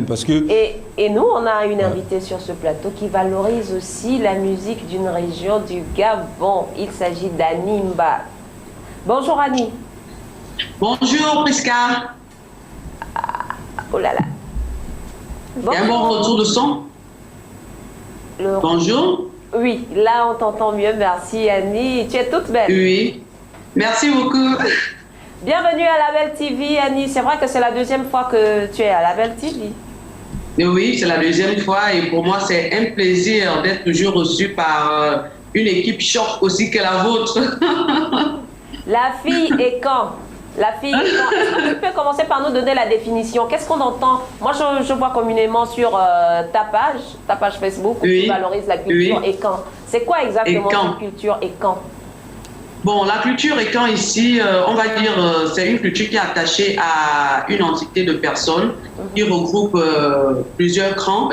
parce que... Et nous, on a une invitée sur ce plateau qui valorise aussi la musique d'une région du Gabon. Il s'agit d'Annie Mba. Bonjour Annie. Bonjour Prisca. Oh là là. Il y a un bon retour de son. Bonjour. Oui, là on t'entend mieux. Merci Annie. Tu es toute belle. Oui. Merci beaucoup. Bienvenue à Label TV Annie. C'est vrai que c'est la deuxième fois que tu es à Label TV. Oui, c'est la deuxième fois et pour moi c'est un plaisir d'être toujours reçu par une équipe choc aussi que la vôtre. La fille est quand? La fille est quand? Est-ce que tu peux commencer par nous donner la définition? Qu'est-ce qu'on entend? Moi je vois communément sur ta page Facebook où tu valorises la culture et quand. C'est quoi exactement cette culture et quand? Bon, la culture et quand ici, on va dire, c'est une culture qui est attachée à une entité de personnes qui regroupe plusieurs clans,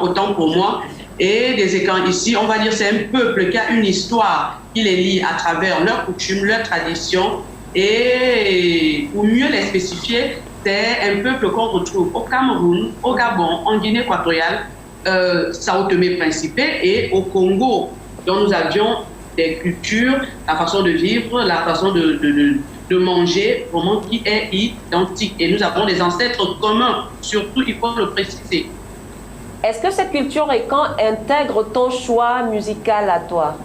autant pour moi. Et des écans ici, on va dire, c'est un peuple qui a une histoire qui les lie à travers leurs coutumes, leurs traditions. Et pour mieux les spécifier, c'est un peuple qu'on retrouve au Cameroun, au Gabon, en Guinée équatoriale, Sao Tomé-Principe et au Congo, dont nous avions des cultures, la façon de vivre, la façon de manger, vraiment qui est identique. Et nous avons des ancêtres communs, surtout, il faut le préciser. Est-ce que cette culture et quand intègre ton choix musical à toi?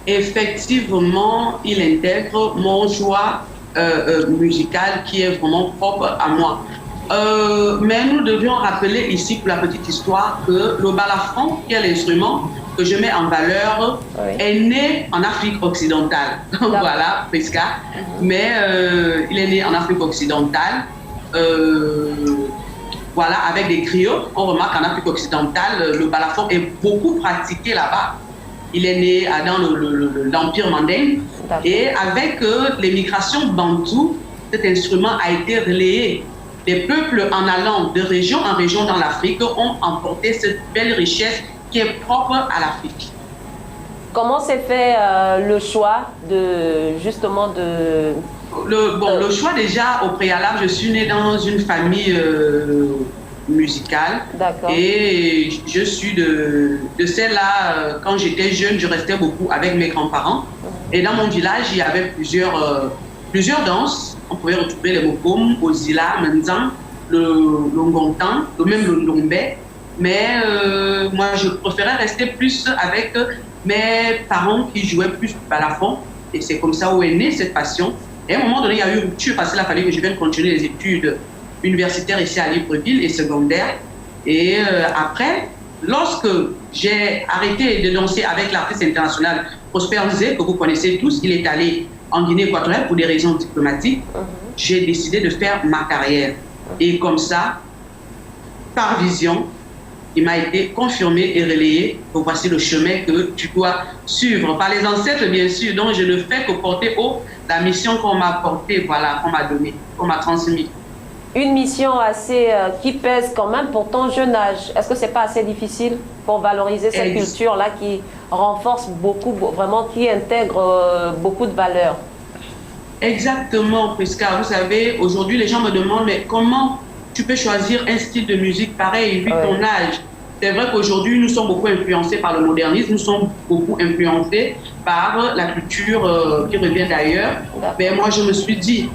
Effectivement, il intègre mon choix musical qui est vraiment propre à moi. Mais nous devions rappeler ici, pour la petite histoire, que le balafon, qui est l'instrument que je mets en valeur, est né en Afrique occidentale. Voilà, Prisca. Mais il est né en Afrique occidentale. Voilà, avec des griots. On remarque qu'en Afrique occidentale, le balafon est beaucoup pratiqué là-bas. Il est né dans l'Empire mandingue. Et avec les migrations bantoues, cet instrument a été relayé. Les peuples, en allant de région en région dans l'Afrique, ont emporté cette belle richesse qui est propre à l'Afrique. Comment s'est fait le choix le choix déjà au préalable, je suis née dans une famille musicale. Et je suis de celle-là, quand j'étais jeune, je restais beaucoup avec mes grands-parents. Et dans mon village, il y avait plusieurs danses. On pouvait retrouver les mokom, Ozila, Menzan, le Ngontan, même le Ndombé. Mais moi, je préférais rester plus avec mes parents qui jouaient plus balafon. Et c'est comme ça où est née cette passion. Et à un moment donné, il y a eu une rupture parce qu'il a fallu que je vienne continuer les études universitaires ici à Libreville et secondaires. Et après, lorsque j'ai arrêté de danser avec l'artiste international Prosper Nzé, que vous connaissez tous, il est allé en Guinée équatoriale pour des raisons diplomatiques, j'ai décidé de faire ma carrière. Et comme ça, par vision, il m'a été confirmé et relayé que voici le chemin que tu dois suivre. Par les ancêtres, bien sûr, donc je ne fais que porter haut la mission qu'on m'a portée, voilà, qu'on m'a donnée, qu'on m'a transmise. Une mission assez qui pèse quand même pour ton jeune âge. Est-ce que c'est pas assez difficile pour valoriser cette culture-là qui renforce beaucoup, vraiment qui intègre beaucoup de valeurs? Exactement, Prisca. Vous savez, aujourd'hui, les gens me demandent, mais comment tu peux choisir un style de musique pareil, vu ton âge? C'est vrai qu'aujourd'hui, nous sommes beaucoup influencés par le modernisme, nous sommes beaucoup influencés par la culture qui revient d'ailleurs. Mais moi, je me suis dit,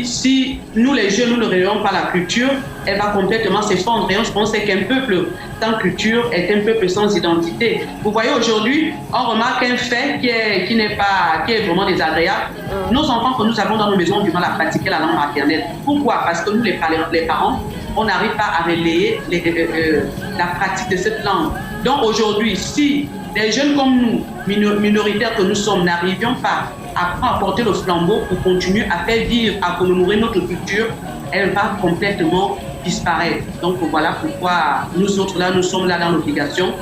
si nous, les jeunes, nous ne réveillons pas la culture, elle va complètement s'effondrer. Je pense qu'un peuple sans culture est un peuple sans identité. Vous voyez, aujourd'hui, on remarque un fait qui est vraiment désagréable. Nos enfants que nous avons dans nos maisons ont du mal à pratiquer la langue maternelle. Pourquoi? Parce que nous, les parents, on n'arrive pas à relayer la pratique de cette langue. Donc aujourd'hui, si des jeunes comme nous, minoritaires que nous sommes, n'arrivions pas à porter le flambeau pour continuer à faire vivre, à commémorer notre culture, elle va complètement disparaître. Donc voilà pourquoi nous autres là, nous sommes là dans l'obligation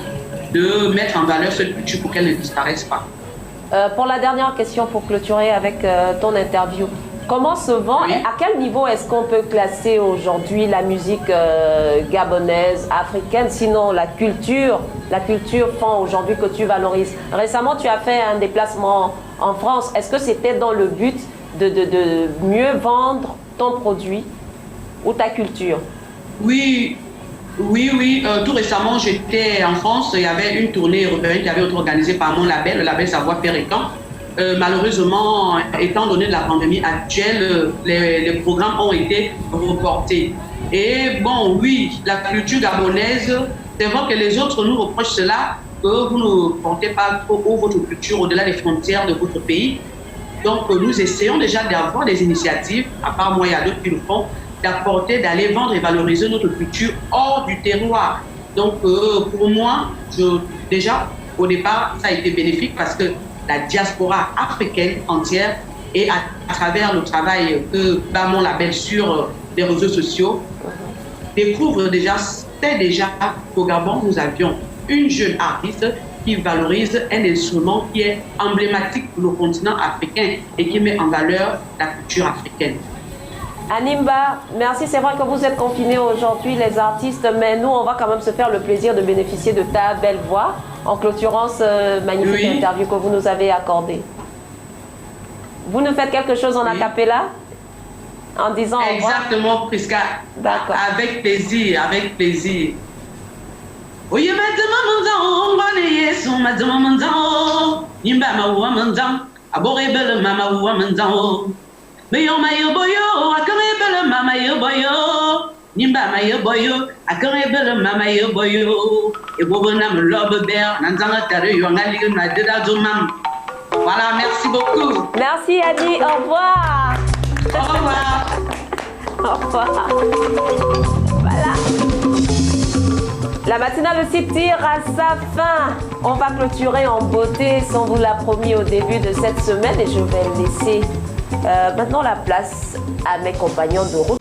de mettre en valeur cette culture pour qu'elle ne disparaisse pas. Pour la dernière question, pour clôturer avec ton interview, comment se vend et à quel niveau est-ce qu'on peut classer aujourd'hui la musique gabonaise, africaine, sinon la culture fond aujourd'hui que tu valorises? Récemment, tu as fait un déplacement en France. Est-ce que c'était dans le but de mieux vendre ton produit ou ta culture? Oui, oui. Tout récemment, j'étais en France. Il y avait une tournée européenne qui avait été organisée par mon label, le label Savoir-Faire et Camp. Malheureusement, étant donné la pandémie actuelle, les programmes ont été reportés. Et bon, oui, la culture gabonaise, c'est vrai que les autres nous reprochent cela, que vous ne portez pas trop votre culture au-delà des frontières de votre pays. Donc, nous essayons déjà d'avoir des initiatives, à part moi, il y a d'autres qui le font, d'aller vendre et valoriser notre culture hors du terroir. Donc, pour moi, déjà, au départ, ça a été bénéfique parce que la diaspora africaine entière, et à travers le travail que bat mon label sur les réseaux sociaux, découvre déjà, c'est déjà qu'au Gabon, nous avions une jeune artiste qui valorise un instrument qui est emblématique pour le continent africain et qui met en valeur la culture africaine. Animba, merci. C'est vrai que vous êtes confinés aujourd'hui, les artistes, mais nous, on va quand même se faire le plaisir de bénéficier de ta belle voix en clôturant ce magnifique interview que vous nous avez accordé. Vous nous faites quelque chose en a cappella en disant au revoir? Exactement, Prisca. D'accord. Avec plaisir, avec plaisir. Oye madama manzao, yesu madama manzao, nimba mawa manzao, aborebe mama wa manzao. Mayo boyo, akarebe mama yo boyo, nimba mayo boyo, akarebe mama yo boyo. Et bobona me lobe ber, nanzanga tare yo ngali na deda zomam. Voilà, merci beaucoup. Merci Annie, au revoir. Au revoir. Au revoir. Voilà. La matinale aussi tire à sa fin. On va clôturer en beauté, sans vous l'a promis au début de cette semaine, et je vais laisser maintenant la place à mes compagnons de route.